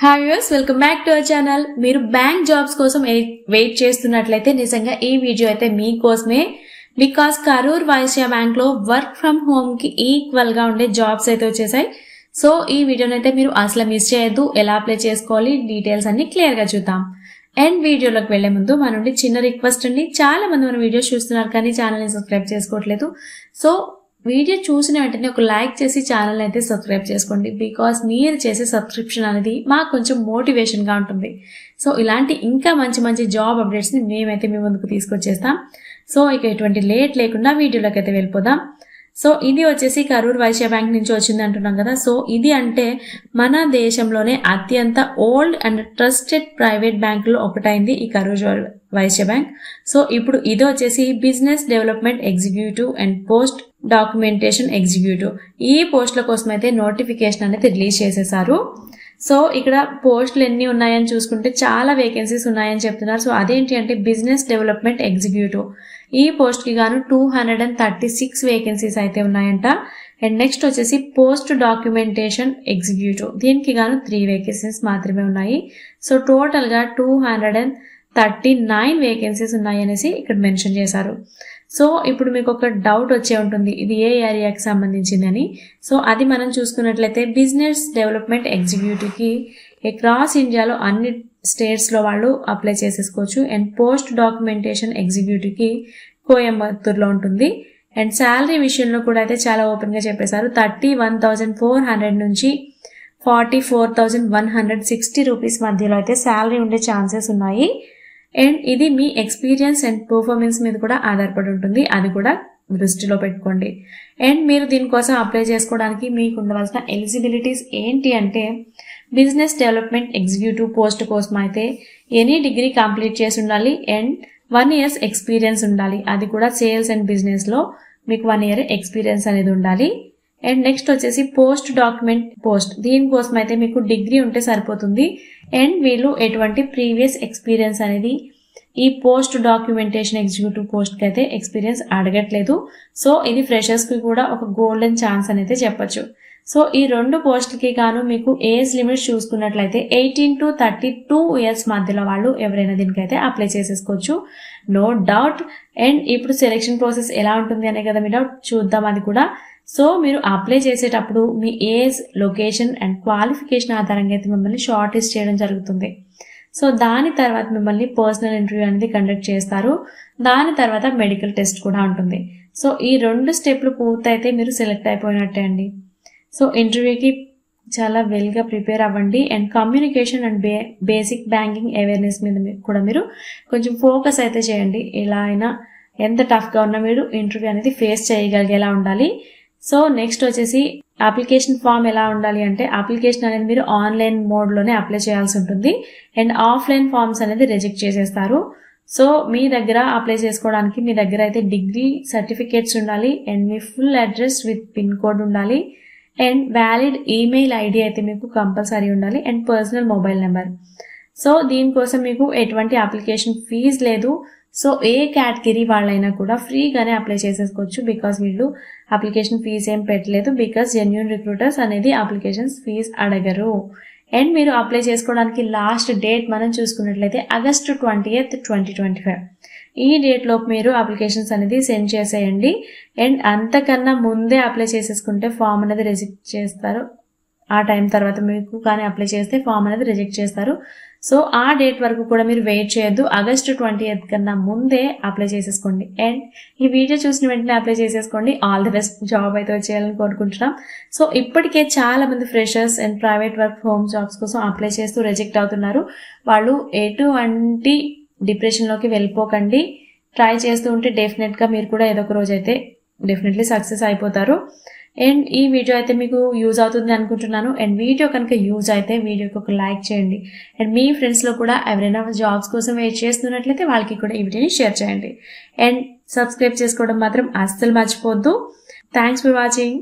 Hi viewers, welcome back to our channel. మీరు bank jobs కోసం wait చేస్తున్నట్లయితే నిజంగా ఈ వీడియో అయితే మీకోసమే. బికాస్ కరూర్ వైశ్య బ్యాంక్ లో వర్క్ ఫ్రమ్ హోమ్ కి ఈక్వల్ గా ఉండే జాబ్స్ అయితే వచ్చేసాయి. సో ఈ వీడియోని అయితే మీరు అసలు మిస్ చేయొద్దు. ఎలా అప్లై చేసుకోవాలి డీటెయిల్స్ అన్ని క్లియర్ గా చూద్దాం. అండ్ వీడియోలోకి వెళ్లే ముందు మన నుండి చిన్న రిక్వెస్ట్ అండి. చాలా మంది మన వీడియోస్ చూస్తున్నారు కానీ ఛానల్ ని సబ్స్క్రైబ్ చేసుకోవట్లేదు. సో వీడియో చూసిన వెంటనే ఒక లైక్ చేసి ఛానల్ అయితే సబ్స్క్రైబ్ చేసుకోండి. బికాస్ మీరు చేసే సబ్స్క్రిప్షన్ అనేది మాకు కొంచెం మోటివేషన్ గా ఉంటుంది. సో ఇలాంటి ఇంకా మంచి మంచి జాబ్ అప్డేట్స్ ని మేమైతే మీ ముందుకు తీసుకొచ్చేస్తాం. సో ఇక ఎటువంటి లేట్ లేకుండా వీడియోలోకి అయితే వెళ్ళిపోదాం. సో ఇది వచ్చేసి కరూర్ వైశ్య బ్యాంక్ నుంచి వచ్చింది అంటున్నాం కదా. సో ఇది అంటే మన దేశంలోనే అత్యంత ఓల్డ్ అండ్ ట్రస్టెడ్ ప్రైవేట్ బ్యాంకులో ఒకటైంది ఈ కరూర్ వైశ్య బ్యాంక్. సో ఇప్పుడు ఇది వచ్చేసి business development executive and post documentation executive ఈ పోస్టుల కోసం అయితే నోటిఫికేషన్ అనేది రిలీజ్ చేసేసారు. సో ఇక్కడ పోస్టులు ఎన్ని ఉన్నాయని చూసుకుంటే చాలా వేకెన్సీస్ ఉన్నాయని చెప్తున్నారు. సో అదేంటి అంటే బిజినెస్ డెవలప్మెంట్ ఎగ్జిక్యూటివ్ ఈ పోస్ట్ కి గాను 236 వేకెన్సీస్ అయితే ఉన్నాయంట. అండ్ నెక్స్ట్ వచ్చేసి పోస్ట్ డాక్యుమెంటేషన్ ఎగ్జిక్యూటివ్ దీనికి గాను 3 వేకెన్సీస్ మాత్రమే ఉన్నాయి. సో టోటల్ గా 239 వేకెన్సీస్ ఉన్నాయి అనేసి ఇక్కడ మెన్షన్ చేశారు. సో ఇప్పుడు మీకు ఒక డౌట్ వచ్చే ఉంటుంది, ఇది ఏ ఏరియాకి సంబంధించిందని. సో అది మనం చూసుకున్నట్లయితే బిజినెస్ డెవలప్మెంట్ ఎగ్జిక్యూటివ్ కి అక్రాస్ ఇండియాలో అన్ని స్టేట్స్ లో వాళ్ళు అప్లై చేసేసుకోవచ్చు. అండ్ పోస్ట్ డాక్యుమెంటేషన్ ఎగ్జిక్యూటివ్ కి కోయంబత్తూర్లో ఉంటుంది. అండ్ శాలరీ విషయంలో కూడా అయితే చాలా ఓపెన్ గా చెప్పేశారు. 31,400 నుంచి 44,160 రూపీస్ మధ్యలో అయితే శాలరీ ఉండే ఛాన్సెస్ ఉన్నాయి. అండ్ ఇది మీ ఎక్స్పీరియన్స్ అండ్ పర్ఫార్మెన్స్ మీద కూడా ఆధారపడి ఉంటుంది, అది కూడా దృష్టిలో పెట్టుకోండి. అండ్ మీరు దీనికోసం అప్లై చేసుకోవడానికి మీకు ఉండవలసిన ఎలిజిబిలిటీస్ ఏంటి అంటే బిజినెస్ డెవలప్మెంట్ ఎగ్జిక్యూటివ్ పోస్ట్ కోసం అయితే ఎనీ డిగ్రీ కంప్లీట్ చేసి ఉండాలి. అండ్ 1 year ఎక్స్పీరియన్స్ ఉండాలి, అది కూడా సేల్స్ అండ్ బిజినెస్ లో మీకు 1 year ఎక్స్పీరియన్స్ అనేది ఉండాలి. అండ్ నెక్స్ట్ వచ్చేసి పోస్ట్ డాక్యుమెంట్ పోస్ట్ దీనికోసం అయితే మీకు డిగ్రీ ఉంటే సరిపోతుంది. అండ్ వీళ్ళు ఎటువంటి ప్రీవియస్ ఎక్స్పీరియన్స్ అనేది ఈ పోస్ట్ డాక్యుమెంటేషన్ ఎగ్జిక్యూటివ్ పోస్ట్ కి అయితే ఎక్స్పీరియన్స్ అడగట్లేదు. సో ఇది ఫ్రెషర్స్ కి కూడా ఒక గోల్డెన్ ఛాన్స్ అనేది చెప్పొచ్చు. సో ఈ 2 పోస్టులకి గాను మీకు ఏజ్ లిమిట్ చూసుకున్నట్లయితే 18 to 32 years మధ్యలో వాళ్ళు ఎవరైనా దీనికైతే అప్లై చేసేసుకోవచ్చు, నో డౌట్. అండ్ ఇప్పుడు సెలెక్షన్ ప్రాసెస్ ఎలా ఉంటుంది అనే కదా మీ డౌట్, చూద్దాం అది కూడా. సో మీరు అప్లై చేసేటప్పుడు మీ ఏజ్, లొకేషన్ అండ్ క్వాలిఫికేషన్ ఆధారంగా అయితే మిమ్మల్ని షార్ట్ లిస్ట్ చేయడం జరుగుతుంది. సో దాని తర్వాత మిమ్మల్ని పర్సనల్ ఇంటర్వ్యూ అనేది కండక్ట్ చేస్తారు. దాని తర్వాత మెడికల్ టెస్ట్ కూడా ఉంటుంది. సో ఈ 2 స్టెప్లు పూర్తయితే మీరు సెలెక్ట్ అయిపోయినట్టే అండి. సో ఇంటర్వ్యూకి చాలా వెల్గా ప్రిపేర్ అవ్వండి. And communication and basic banking awareness మీద కూడా మీరు కొంచెం ఫోకస్ అయితే చేయండి. ఎలా అయినా ఎంత టఫ్గా ఉన్నా మీరు ఇంటర్వ్యూ అనేది ఫేస్ చేయగలిగేలా ఉండాలి. సో నెక్స్ట్ వచ్చేసి అప్లికేషన్ ఫామ్ ఎలా ఉండాలి అంటే అప్లికేషన్ అనేది మీరు ఆన్లైన్ మోడ్లోనే అప్లై చేయాల్సి ఉంటుంది. అండ్ ఆఫ్లైన్ ఫామ్స్ అనేది రిజెక్ట్ చేసేస్తారు. సో మీ దగ్గర అప్లై చేసుకోవడానికి మీ దగ్గర అయితే డిగ్రీ సర్టిఫికేట్స్ ఉండాలి. And me full address with pin code ఉండాలి. అండ్ వ్యాలిడ్ ఈమెయిల్ ఐడి అయితే మీకు కంపల్సరీ ఉండాలి. And personal mobile number. So దీనికోసం మీకు ఎటువంటి అప్లికేషన్ ఫీజ్ లేదు. సో ఏ కేటగిరీ వాళ్ళైనా కూడా ఫ్రీగానే అప్లై చేసేసుకోవచ్చు. బికాస్ వీళ్ళు అప్లికేషన్ ఫీజ్ ఏం పెట్టలేదు. బికాస్ జెన్యూన్ రిక్రూటర్స్ అనేది అప్లికేషన్స్ ఫీజ్ అడగరు. అండ్ మీరు అప్లై చేసుకోవడానికి లాస్ట్ డేట్ మనం చూసుకున్నట్లయితే August 20th, 2025 ఈ డేట్ లోపు మీరు అప్లికేషన్స్ అనేది సెండ్ చేసేయండి. అండ్ అంతకన్నా ముందే అప్లై చేసేసుకుంటే ఫామ్ అనేది రిజెక్ట్ చేస్తారు. ఆ టైం తర్వాత మీకు కానీ అప్లై చేస్తే ఫామ్ అనేది రిజెక్ట్ చేస్తారు. సో ఆ డేట్ వరకు కూడా మీరు వెయిట్ చేయొద్దు. August 20th కన్నా ముందే అప్లై చేసేసుకోండి. అండ్ ఈ వీడియో చూసిన వెంటనే అప్లై చేసేసుకోండి. ఆల్ ది బెస్ట్, జాబ్ అయితే వచ్చేయాలని కోరుకుంటున్నాం. సో ఇప్పటికే చాలా మంది freshers and private work home jobs కోసం అప్లై చేస్తూ రిజెక్ట్ అవుతున్నారు. వాళ్ళు ఎటువంటి డిప్రెషన్లోకి వెళ్ళిపోకండి. ట్రై చేస్తూ ఉంటే డెఫినెట్గా మీరు కూడా ఏదో ఒక రోజు అయితే డెఫినెట్లీ సక్సెస్ అయిపోతారు. అండ్ ఈ వీడియో అయితే మీకు యూజ్ అవుతుంది అనుకుంటున్నాను. అండ్ వీడియో కనుక యూజ్ అయితే వీడియోకి ఒక లైక్ చేయండి. అండ్ మీ ఫ్రెండ్స్లో కూడా ఎవరైనా జాబ్స్ కోసం వెయిట్ చేస్తున్నట్లయితే వాళ్ళకి కూడా ఈ వీడియోని షేర్ చేయండి. అండ్ సబ్స్క్రైబ్ చేసుకోవడం మాత్రం అస్సలు మర్చిపోవద్దు. Thanks for watching.